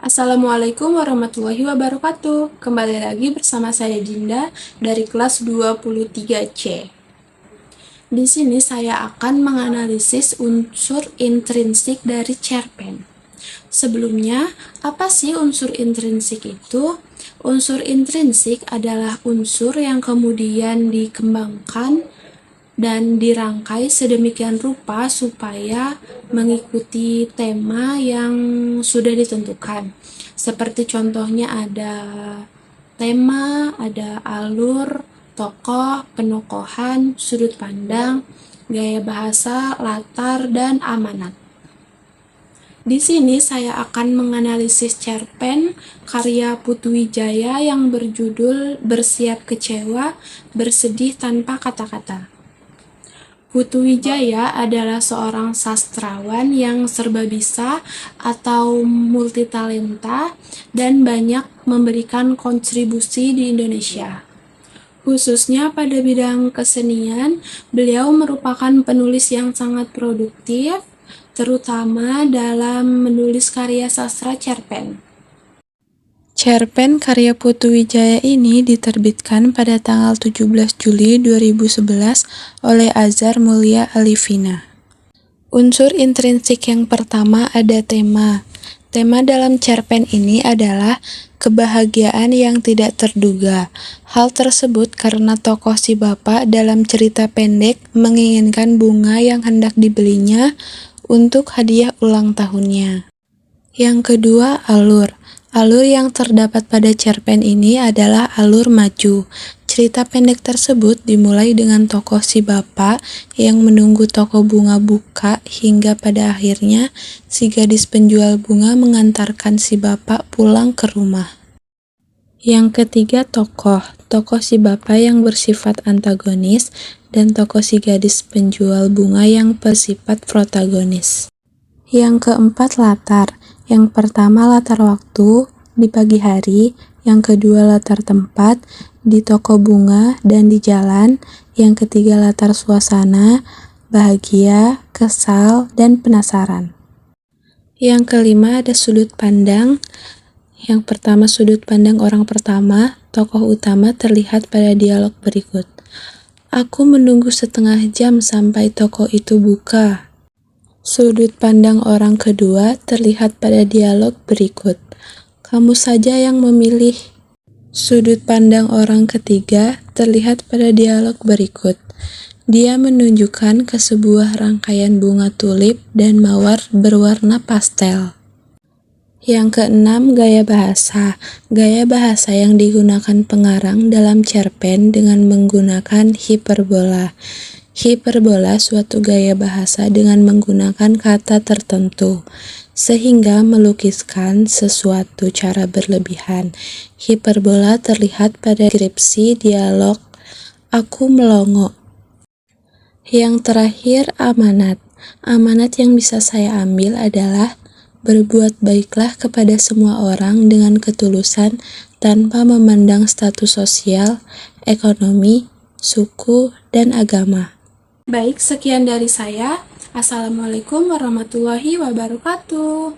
Assalamualaikum warahmatullahi wabarakatuh. Kembali lagi bersama saya Dinda dari kelas 23C. Di sini saya akan menganalisis unsur intrinsik dari cerpen. Sebelumnya, apa sih unsur intrinsik itu? Unsur intrinsik adalah unsur yang kemudian dikembangkan dan dirangkai sedemikian rupa supaya mengikuti tema yang sudah ditentukan. Seperti contohnya ada tema, ada alur, tokoh, penokohan, sudut pandang, gaya bahasa, latar, dan amanat. Di sini saya akan menganalisis cerpen karya Putu Wijaya yang berjudul Bersiap Kecewa, Bersedih Tanpa Kata-Kata. Putu Wijaya adalah seorang sastrawan yang serba bisa atau multitalenta dan banyak memberikan kontribusi di Indonesia. Khususnya pada bidang kesenian, beliau merupakan penulis yang sangat produktif, terutama dalam menulis karya sastra cerpen. Cerpen karya Putu Wijaya ini diterbitkan pada tanggal 17 Juli 2011 oleh Azhar Mulia Alifina. Unsur intrinsik yang pertama ada tema. Tema dalam cerpen ini adalah kebahagiaan yang tidak terduga. Hal tersebut karena tokoh si bapak dalam cerita pendek menginginkan bunga yang hendak dibelinya untuk hadiah ulang tahunnya. Yang kedua, alur. Alur yang terdapat pada cerpen ini adalah alur maju. Cerita pendek tersebut dimulai dengan tokoh si bapak yang menunggu toko bunga buka hingga pada akhirnya si gadis penjual bunga mengantarkan si bapak pulang ke rumah. Yang ketiga, tokoh. Tokoh si bapak yang bersifat antagonis dan tokoh si gadis penjual bunga yang bersifat protagonis. Yang keempat, latar. Yang pertama latar waktu di pagi hari, yang kedua latar tempat di toko bunga dan di jalan, yang ketiga latar suasana, bahagia, kesal, dan penasaran. Yang kelima ada sudut pandang. Yang pertama sudut pandang orang pertama, tokoh utama terlihat pada dialog berikut. Aku menunggu setengah jam sampai toko itu buka. Sudut pandang orang kedua terlihat pada dialog berikut. Kamu saja yang memilih. Sudut pandang orang ketiga terlihat pada dialog berikut. Dia menunjukkan ke sebuah rangkaian bunga tulip dan mawar berwarna pastel. Yang keenam, gaya bahasa. Gaya bahasa yang digunakan pengarang dalam cerpen dengan menggunakan hiperbola. Hiperbola suatu gaya bahasa dengan menggunakan kata tertentu, sehingga melukiskan sesuatu cara berlebihan. Hiperbola terlihat pada deskripsi dialog Aku Melongo. Yang terakhir, amanat. Amanat yang bisa saya ambil adalah berbuat baiklah kepada semua orang dengan ketulusan tanpa memandang status sosial, ekonomi, suku, dan agama. Baik, sekian dari saya. Assalamualaikum warahmatullahi wabarakatuh.